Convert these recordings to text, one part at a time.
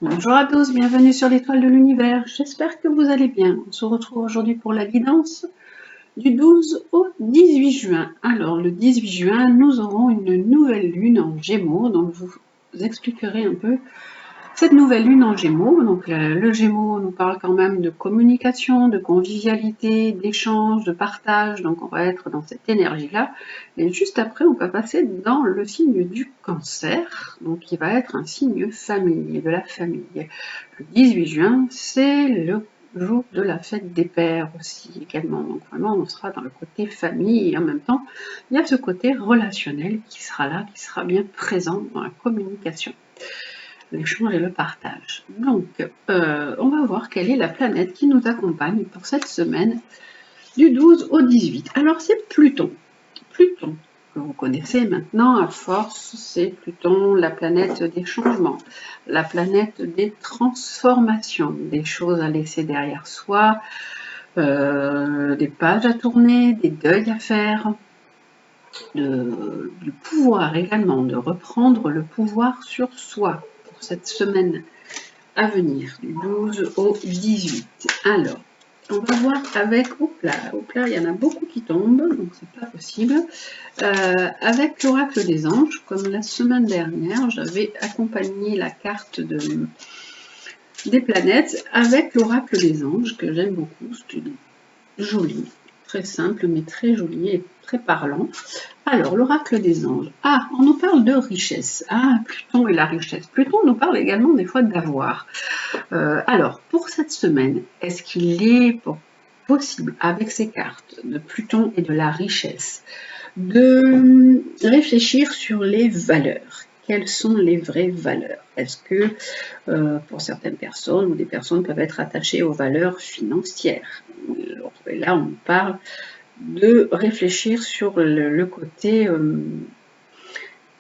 Bonjour à tous, bienvenue sur l'étoile de l'univers. J'espère que vous allez bien. On se retrouve aujourd'hui pour la guidance du 12 au 18 juin. Alors, le 18 juin, nous aurons une nouvelle lune en Gémeaux. Donc, je vous expliquerai un peu cette nouvelle lune en Gémeaux. Donc, le Gémeaux nous parle quand même de communication, de convivialité, d'échange, de partage. Donc, on va être dans cette énergie-là. Et juste après, on va passer dans le signe du Cancer, donc qui va être un signe famille, de la famille. Le 18 juin, c'est le jour de la fête des pères aussi également. Donc vraiment, on sera dans le côté famille et en même temps, il y a ce côté relationnel qui sera là, qui sera bien présent dans la communication, l'échange et le partage. Donc, on va voir quelle est la planète qui nous accompagne pour cette semaine du 12 au 18. Alors, c'est Pluton. Pluton, que vous connaissez maintenant à force, c'est Pluton, la planète des changements, la planète des transformations, des choses à laisser derrière soi, des pages à tourner, des deuils à faire, du pouvoir également, de reprendre le pouvoir sur soi pour cette semaine à venir, du 12 au 18. Alors, on va voir avec, hop là, il y en a beaucoup qui tombent, donc c'est pas possible. Avec l'oracle des anges, comme la semaine dernière, j'avais accompagné la carte des planètes avec l'oracle des anges, que j'aime beaucoup, c'est joli, très simple, mais très joli et très parlant. Alors, l'oracle des anges. Ah, on nous parle de richesse. Ah, Pluton et la richesse. Pluton nous parle également des fois d'avoir. Alors, pour cette semaine, est-ce qu'il est possible, avec ces cartes de Pluton et de la richesse, de réfléchir sur les valeurs? Quelles sont les vraies valeurs? Est-ce que pour certaines personnes, ou des personnes peuvent être attachées aux valeurs financières? Et là, on parle de réfléchir sur le côté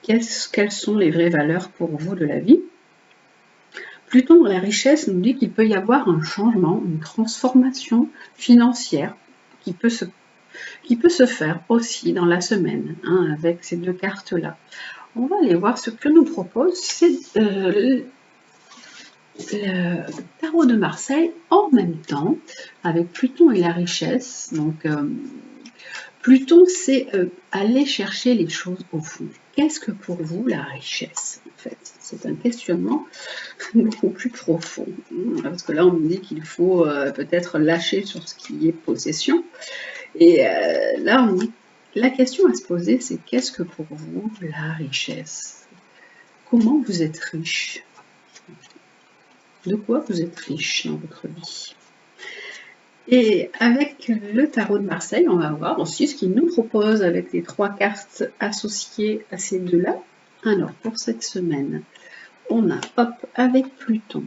quelles sont les vraies valeurs pour vous de la vie. Pluton dans la richesse nous dit qu'il peut y avoir un changement, une transformation financière qui peut se faire aussi dans la semaine, hein, avec ces deux cartes-là. On va aller voir ce que nous propose le tarot de Marseille en même temps, avec Pluton et la richesse. Donc, Pluton, c'est aller chercher les choses au fond. Qu'est-ce que pour vous la richesse, en fait? C'est un questionnement beaucoup plus profond. Parce que là, on me dit qu'il faut peut-être lâcher sur ce qui est possession. Et là, on me dit, la question à se poser, c'est qu'est-ce que pour vous la richesse? Comment vous êtes riche? De quoi vous êtes riche dans votre vie? Et avec le tarot de Marseille, on va voir aussi ce qu'il nous propose avec les trois cartes associées à ces deux-là. Alors, pour cette semaine, on a, hop, avec Pluton,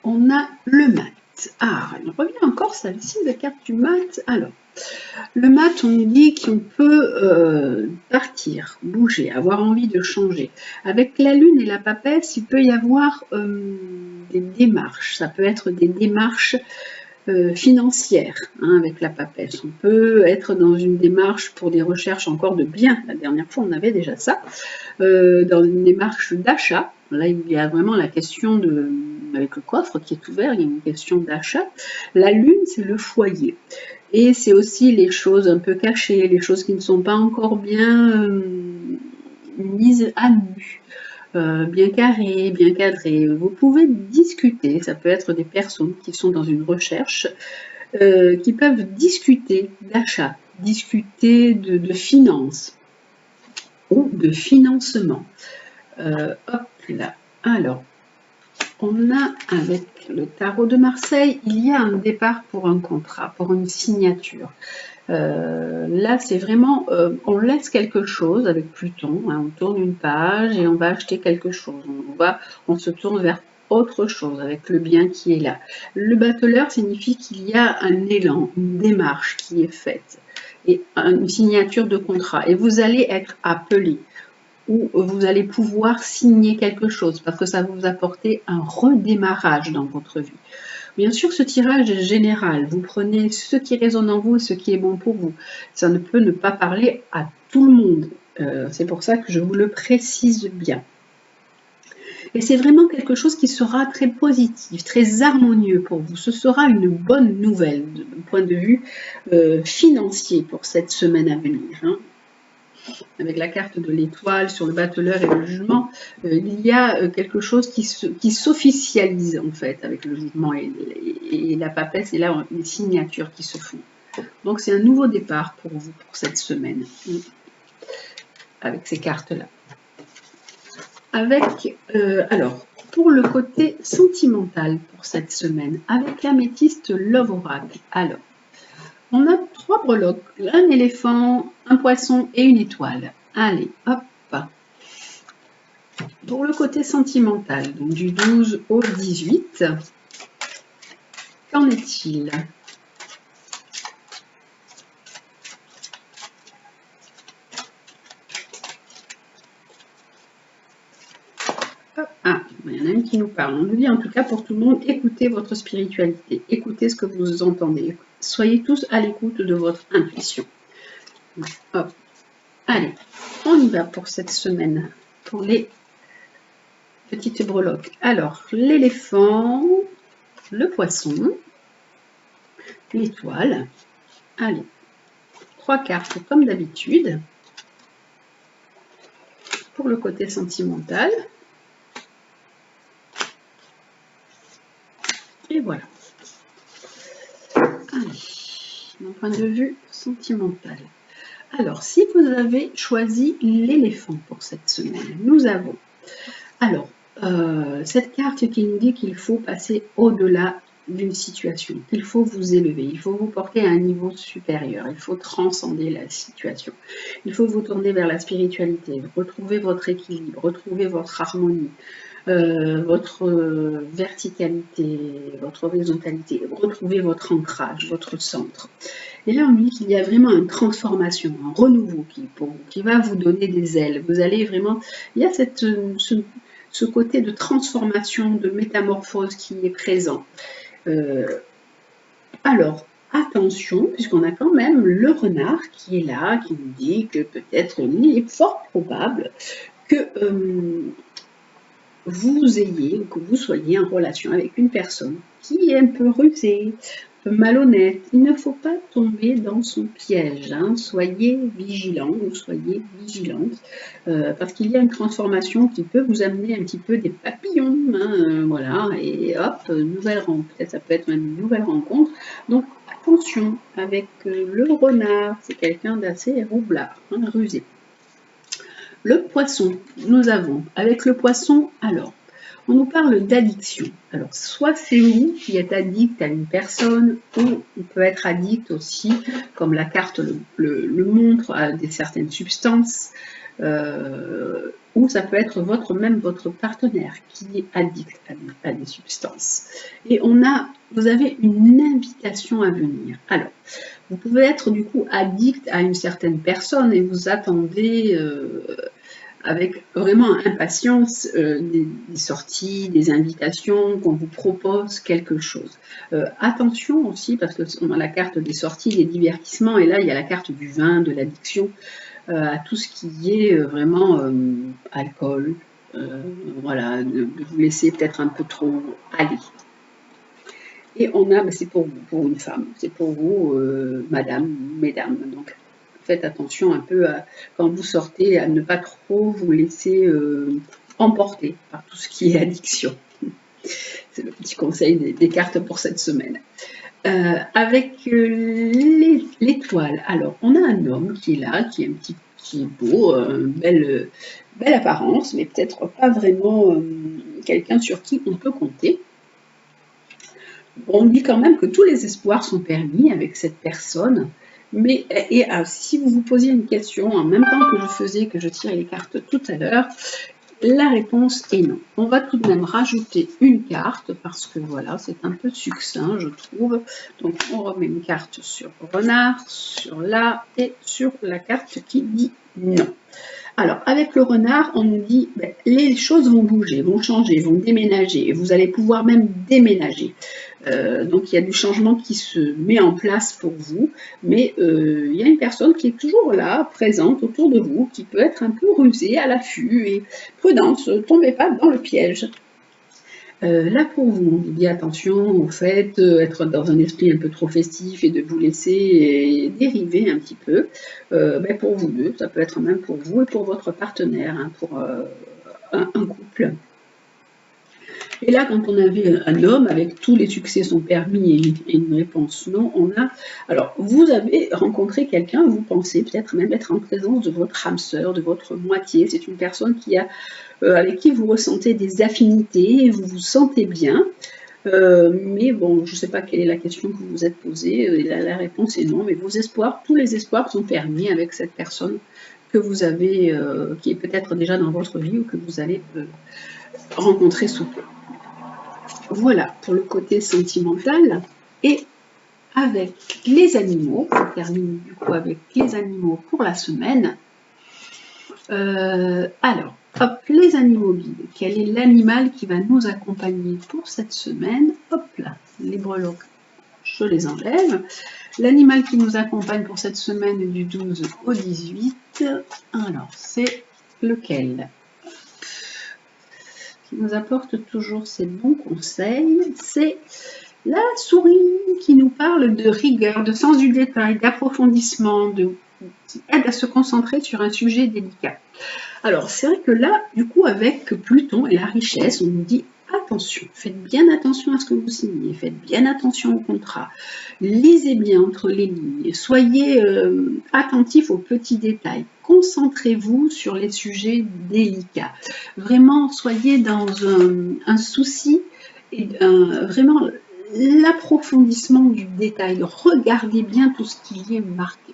on a le mat. Ah, il revient encore celle-ci, la carte du mat. Alors, le mat, on nous dit qu'on peut partir, bouger, avoir envie de changer. Avec la lune et la papesse, il peut y avoir des démarches. Ça peut être des démarches financières, hein, avec la papesse. On peut être dans une démarche pour des recherches encore de biens. La dernière fois, on avait déjà ça. Dans une démarche d'achat. Là, il y a vraiment la question de, avec le coffre qui est ouvert, il y a une question d'achat. La lune, c'est le foyer. Et c'est aussi les choses un peu cachées, les choses qui ne sont pas encore bien mises à nu, bien carrées, bien cadrées. Vous pouvez discuter, ça peut être des personnes qui sont dans une recherche, qui peuvent discuter d'achat, discuter de finances ou de financement. Hop là. Alors, on a avec le tarot de Marseille, il y a un départ pour un contrat, pour une signature. Là, c'est vraiment, on laisse quelque chose avec Pluton, hein, on tourne une page et on va acheter quelque chose. On se tourne vers autre chose avec le bien qui est là. Le battleur signifie qu'il y a un élan, une démarche qui est faite et une signature de contrat. Et vous allez être appelé ou vous allez pouvoir signer quelque chose parce que ça va vous apporter un redémarrage dans votre vie. Bien sûr, ce tirage est général. Vous prenez ce qui résonne en vous et ce qui est bon pour vous. Ça ne peut ne pas parler à tout le monde. C'est pour ça que je vous le précise bien. Et c'est vraiment quelque chose qui sera très positif, très harmonieux pour vous. Ce sera une bonne nouvelle du point de vue financier pour cette semaine à venir. Hein. Avec la carte de l'étoile sur le battleur et le jugement, il y a quelque chose qui s'officialise en fait avec le jugement et la papesse, et là les signatures qui se font. Donc c'est un nouveau départ pour vous pour cette semaine, avec ces cartes-là. Avec, alors, pour le côté sentimental pour cette semaine, avec l'améthyste Love Oracle, alors, on a 3 breloques, un éléphant, un poisson et une étoile. Allez, hop. Pour le côté sentimental, donc du 12 au 18, qu'en est-il? Ah, il y en a une qui nous parle. On nous dit en tout cas pour tout le monde, écoutez votre spiritualité, écoutez ce que vous entendez, soyez tous à l'écoute de votre intuition. Hop. Allez, on y va pour cette semaine, pour les petites breloques. Alors, l'éléphant, le poisson, l'étoile. Allez, 3 cartes comme d'habitude. Pour le côté sentimental. Et voilà. Allez, d'un point de vue sentimental. Alors, si vous avez choisi l'éléphant pour cette semaine, nous avons alors cette carte qui nous dit qu'il faut passer au-delà d'une situation, qu'il faut vous élever, il faut vous porter à un niveau supérieur, il faut transcender la situation, il faut vous tourner vers la spiritualité, retrouver votre équilibre, retrouver votre harmonie, votre verticalité, votre horizontalité, retrouver votre ancrage, votre centre. Et là, on dit qu'il y a vraiment une transformation, un renouveau qui va vous donner des ailes. Vous allez vraiment... Il y a ce côté de transformation, de métamorphose qui est présent. Alors, attention, puisqu'on a quand même le renard qui est là, qui nous dit que peut-être il est fort probable que vous ayez ou que vous soyez en relation avec une personne qui est un peu rusée, un peu malhonnête. Il ne faut pas tomber dans son piège. Hein. Soyez vigilant ou soyez vigilante parce qu'il y a une transformation qui peut vous amener un petit peu des papillons. Hein, voilà, et hop, nouvelle rencontre. Ça peut être une nouvelle rencontre. Donc attention avec le renard, c'est quelqu'un d'assez roublard, hein, rusé. Le poisson, nous avons, avec le poisson, alors, on nous parle d'addiction. Alors, soit c'est vous qui êtes addict à une personne, ou on peut être addict aussi, comme la carte le montre, à certaines substances, ou ça peut être même votre partenaire qui est addict à des substances. Et vous avez une invitation à venir. Alors, vous pouvez être du coup addict à une certaine personne et vous attendez avec vraiment impatience des sorties, des invitations, qu'on vous propose quelque chose. Attention aussi, parce qu'on a la carte des sorties, des divertissements, et là il y a la carte du vin, de l'addiction, à tout ce qui est vraiment alcool, voilà, de vous laisser peut-être un peu trop aller. Et on a, c'est pour vous, pour une femme, c'est pour vous, madame, mesdames. Donc, faites attention un peu quand vous sortez à ne pas trop vous laisser emporter par tout ce qui est addiction. C'est le petit conseil des cartes pour cette semaine. Avec l'étoile, alors on a un homme qui est là, qui est beau, belle apparence, mais peut-être pas vraiment quelqu'un sur qui on peut compter. On dit quand même que tous les espoirs sont permis avec cette personne, mais si vous vous posiez une question en même temps que je tirais les cartes tout à l'heure, la réponse est non. On va tout de même rajouter une carte parce que voilà, c'est un peu succinct, je trouve. Donc on remet une carte sur renard, sur là et sur la carte qui dit non. Alors, avec le renard, on nous dit ben, les choses vont bouger, vont changer, vont déménager. Vous allez pouvoir même déménager. Donc, il y a du changement qui se met en place pour vous. Mais il y a une personne qui est toujours là, présente autour de vous, qui peut être un peu rusée, à l'affût. Et prudence, ne tombez pas dans le piège. Là pour vous, on dit attention au fait d'être dans un esprit un peu trop festif et de vous laisser dériver un petit peu. Ben pour vous deux, ça peut être même pour vous et pour votre partenaire, hein, pour un couple. Et là, quand on avait un homme avec tous les succès sont permis et une réponse non, on a. Alors, vous avez rencontré quelqu'un, vous pensez peut-être même être en présence de votre âme sœur, de votre moitié. C'est une personne qui a avec qui vous ressentez des affinités et vous vous sentez bien. Mais bon, je ne sais pas quelle est la question que vous vous êtes posée. La réponse est non, mais vos espoirs, tous les espoirs sont permis avec cette personne que vous avez, qui est peut-être déjà dans votre vie ou que vous allez rencontrer sous peu. Voilà pour le côté sentimental. Et avec les animaux, on termine du coup avec les animaux pour la semaine. Alors, hop, les animaux guides. Quel est l'animal qui va nous accompagner pour cette semaine? Hop là, les breloques, je les enlève. L'animal qui nous accompagne pour cette semaine du 12 au 18, alors c'est lequel? Qui nous apporte toujours ses bons conseils, c'est la souris qui nous parle de rigueur, de sens du détail, d'approfondissement, qui aide à se concentrer sur un sujet délicat. Alors, c'est vrai que là, du coup, avec Pluton et la richesse, on nous dit attention, faites bien attention à ce que vous signez, faites bien attention au contrat, lisez bien entre les lignes, soyez attentifs aux petits détails, concentrez-vous sur les sujets délicats. Vraiment, soyez dans un souci et vraiment l'approfondissement du détail. Regardez bien tout ce qui est marqué.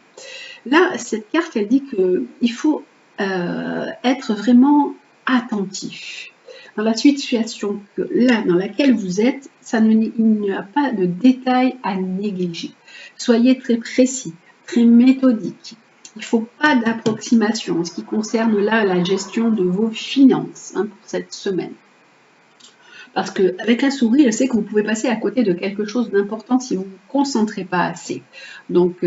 Là, cette carte, elle dit qu'il faut être vraiment attentif. Dans la situation dans laquelle vous êtes, il n'y a pas de détails à négliger. Soyez très précis, très méthodique. Il ne faut pas d'approximation en ce qui concerne là la gestion de vos finances pour cette semaine. Parce qu'avec la souris, elle sait que vous pouvez passer à côté de quelque chose d'important si vous ne vous concentrez pas assez. Donc,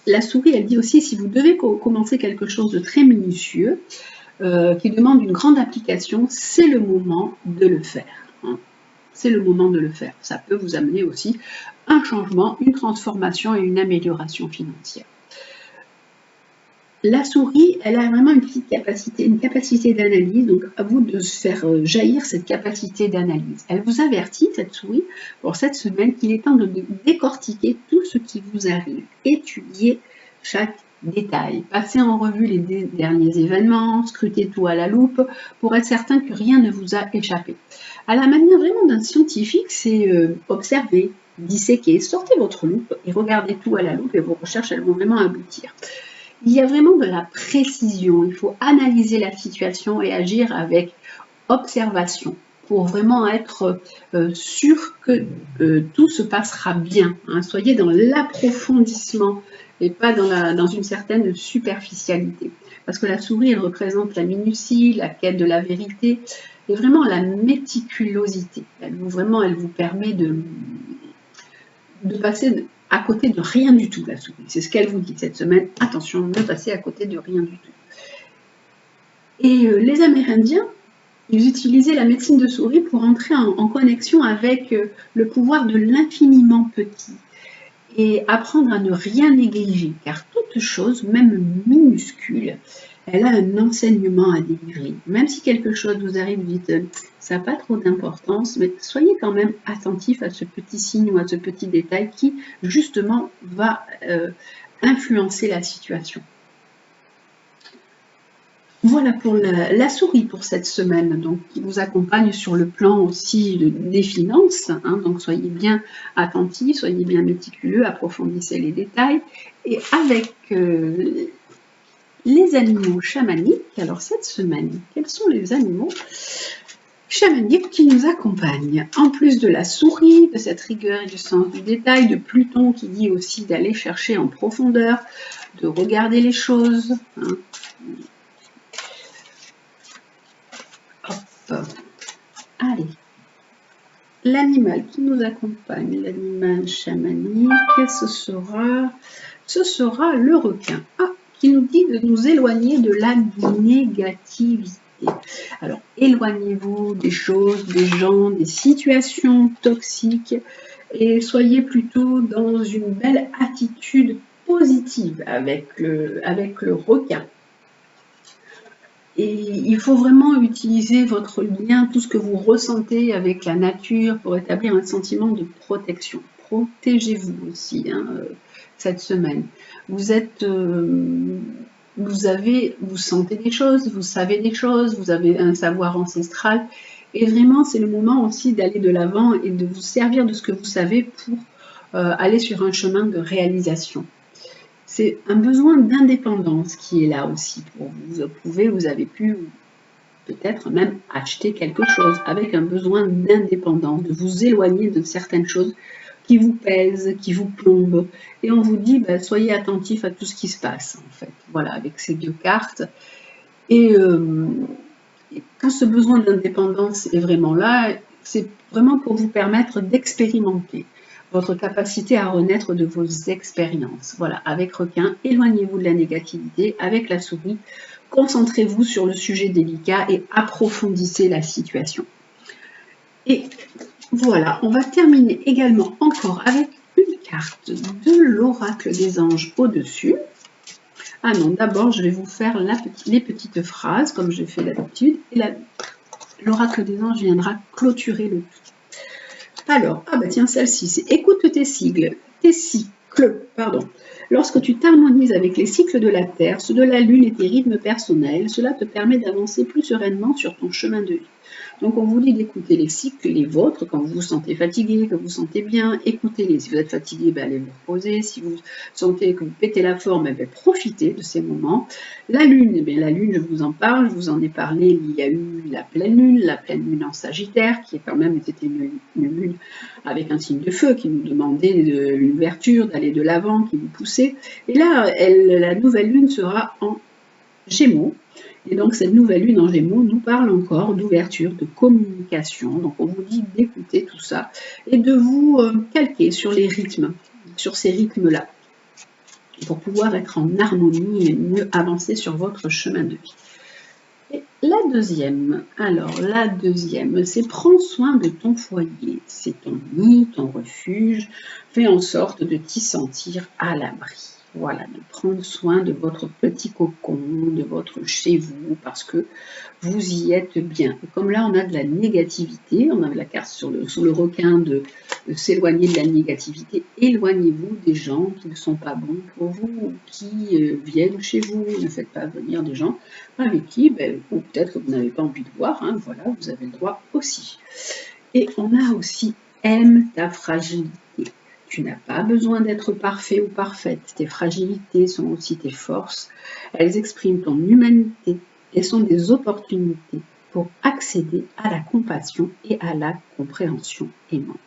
la souris, elle dit aussi, si vous devez commencer quelque chose de très minutieux, qui demande une grande application, c'est le moment de le faire. Hein. C'est le moment de le faire. Ça peut vous amener aussi un changement, une transformation et une amélioration financière. La souris, elle a vraiment une capacité d'analyse, donc à vous de faire jaillir cette capacité d'analyse. Elle vous avertit, cette souris, pour cette semaine, qu'il est temps de décortiquer tout ce qui vous arrive, étudier chaque détail, passer en revue les derniers événements, scruter tout à la loupe, pour être certain que rien ne vous a échappé. À la manière vraiment d'un scientifique, c'est observer, disséquer, sortez votre loupe et regardez tout à la loupe et vos recherches, elles vont vraiment aboutir. Il y a vraiment de la précision, il faut analyser la situation et agir avec observation pour vraiment être sûr que tout se passera bien. Hein. Soyez dans l'approfondissement et pas dans une certaine superficialité. Parce que la souris, elle représente la minutie, la quête de la vérité et vraiment la méticulosité. Elle vous permet de passer à côté de rien du tout, la souris. C'est ce qu'elle vous dit cette semaine. Attention, ne passez à côté de rien du tout. Et les Amérindiens, ils utilisaient la médecine de souris pour entrer en connexion avec le pouvoir de l'infiniment petit et apprendre à ne rien négliger, car toute chose, même minuscule, elle a un enseignement à délivrer. Même si quelque chose vous arrive, vous dites ça n'a pas trop d'importance, mais soyez quand même attentif à ce petit signe ou à ce petit détail qui, justement, va influencer la situation. Voilà pour la souris pour cette semaine, donc qui vous accompagne sur le plan aussi des finances. Hein, donc soyez bien attentifs, soyez bien méticuleux, approfondissez les détails. Et avec les animaux chamaniques, alors cette semaine, quels sont les animaux chamaniques qui nous accompagnent? En plus de la souris, de cette rigueur et du sens du détail, de Pluton qui dit aussi d'aller chercher en profondeur, de regarder les choses. Hein, l'animal qui nous accompagne, l'animal chamanique, ce sera le requin. Ah, qui nous dit de nous éloigner de la négativité. Alors, éloignez-vous des choses, des gens, des situations toxiques et soyez plutôt dans une belle attitude positive avec le requin. Et il faut vraiment utiliser votre lien, tout ce que vous ressentez avec la nature pour établir un sentiment de protection. Protégez-vous aussi cette semaine. Vous sentez des choses, vous savez des choses, vous avez un savoir ancestral. Et vraiment, c'est le moment aussi d'aller de l'avant et de vous servir de ce que vous savez pour aller sur un chemin de réalisation. C'est un besoin d'indépendance qui est là aussi pour vous. Vous avez pu peut-être même acheter quelque chose avec un besoin d'indépendance, de vous éloigner de certaines choses qui vous pèsent, qui vous plombent. Et on vous dit, soyez attentif à tout ce qui se passe, en fait. Voilà, avec ces deux cartes. Et quand ce besoin d'indépendance est vraiment là, c'est vraiment pour vous permettre d'expérimenter votre capacité à renaître de vos expériences. Voilà, avec requin, éloignez-vous de la négativité. Avec la souris, concentrez-vous sur le sujet délicat et approfondissez la situation. Et voilà, on va terminer également encore avec une carte de l'oracle des anges au-dessus. Ah non, d'abord, je vais vous faire les petites phrases, comme je fais d'habitude, et l'oracle des anges viendra clôturer le tout. Alors, tiens, celle-ci, c'est écoute tes cycles, pardon. Lorsque tu t'harmonises avec les cycles de la Terre, ceux de la Lune et tes rythmes personnels, cela te permet d'avancer plus sereinement sur ton chemin de vie. Donc, on vous dit d'écouter les cycles, les vôtres, quand vous vous sentez fatigué, que vous vous sentez bien, écoutez-les. Si vous êtes fatigué, allez vous reposer. Si vous sentez que vous pétez la forme, profitez de ces moments. La Lune, la Lune, je vous en parle, je vous en ai parlé, il y a eu la pleine Lune en Sagittaire, qui quand même était une Lune avec un signe de feu, qui nous demandait l'ouverture, d'aller de l'avant, qui nous poussait. Et là, la nouvelle Lune sera en Gémeaux. Et donc, cette nouvelle lune en Gémeaux nous parle encore d'ouverture, de communication. Donc, on vous dit d'écouter tout ça et de vous calquer sur les rythmes, sur ces rythmes-là, pour pouvoir être en harmonie et mieux avancer sur votre chemin de vie. Et la deuxième, c'est prends soin de ton foyer. C'est ton nid, ton refuge. Fais en sorte de t'y sentir à l'abri. Voilà, de prendre soin de votre petit cocon, de votre chez vous, parce que vous y êtes bien. Et comme là, on a de la négativité, on a la carte sur le requin de s'éloigner de la négativité. Éloignez-vous des gens qui ne sont pas bons pour vous, ou qui viennent chez vous. Ne faites pas venir des gens avec qui, ou peut-être que vous n'avez pas envie de voir. Voilà, vous avez le droit aussi. Et on a aussi aime ta fragilité. Tu n'as pas besoin d'être parfait ou parfaite. Tes fragilités sont aussi tes forces. Elles expriment ton humanité et sont des opportunités pour accéder à la compassion et à la compréhension aimante.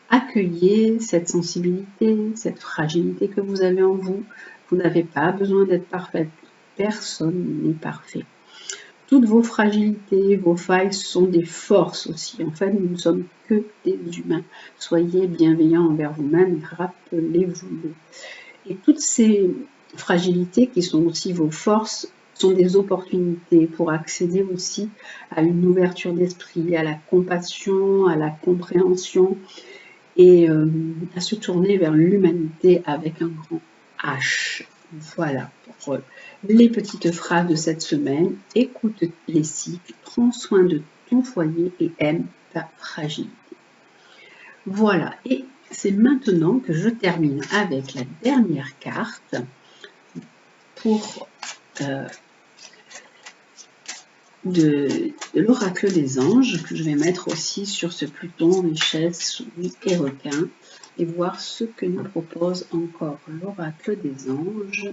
Accueillez cette sensibilité, cette fragilité que vous avez en vous. Vous n'avez pas besoin d'être parfaite. Personne n'est parfait. Toutes vos fragilités, vos failles sont des forces aussi. En fait, nous ne sommes que des humains. Soyez bienveillants envers vous-même, rappelez-vous-le. Et toutes ces fragilités qui sont aussi vos forces sont des opportunités pour accéder aussi à une ouverture d'esprit, à la compassion, à la compréhension et à se tourner vers l'humanité avec un grand H. Voilà pour les petites phrases de cette semaine. Écoute les cycles, prends soin de ton foyer et aime ta fragilité. Voilà, et c'est maintenant que je termine avec la dernière carte pour de l'oracle des anges, que je vais mettre aussi sur ce Pluton, richesse, souris et requin, et voir ce que nous propose encore l'oracle des anges.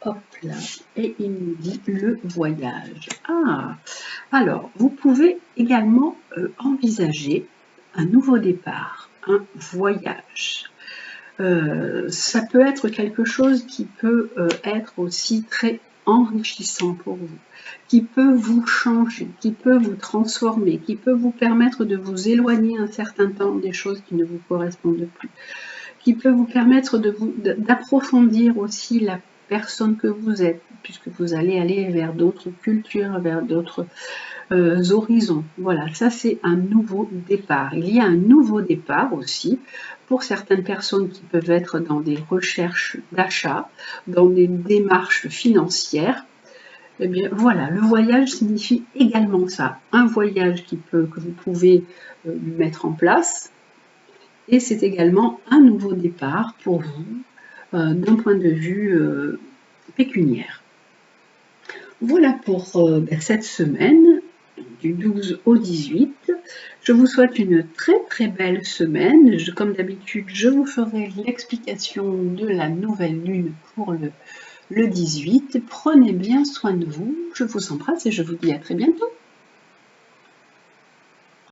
Hop là, et il nous dit le voyage. Alors, vous pouvez également envisager un nouveau départ, un voyage. Ça peut être quelque chose qui peut être aussi très enrichissant pour vous, qui peut vous changer, qui peut vous transformer, qui peut vous permettre de vous éloigner un certain temps des choses qui ne vous correspondent plus, qui peut vous permettre d'approfondir aussi la personne que vous êtes, puisque vous allez aller vers d'autres cultures, vers d'autres horizons. Voilà, ça c'est un nouveau départ. Il y a un nouveau départ aussi pour certaines personnes qui peuvent être dans des recherches d'achat, dans des démarches financières. Eh bien voilà, le voyage signifie également ça. Un voyage que vous pouvez mettre en place, et c'est également un nouveau départ pour vous d'un point de vue pécuniaire. Voilà pour cette semaine du 12 au 18. Je vous souhaite une très belle semaine. Comme d'habitude, je vous ferai l'explication de la nouvelle lune pour le 18. Prenez bien soin de vous. Je vous embrasse et je vous dis à très bientôt.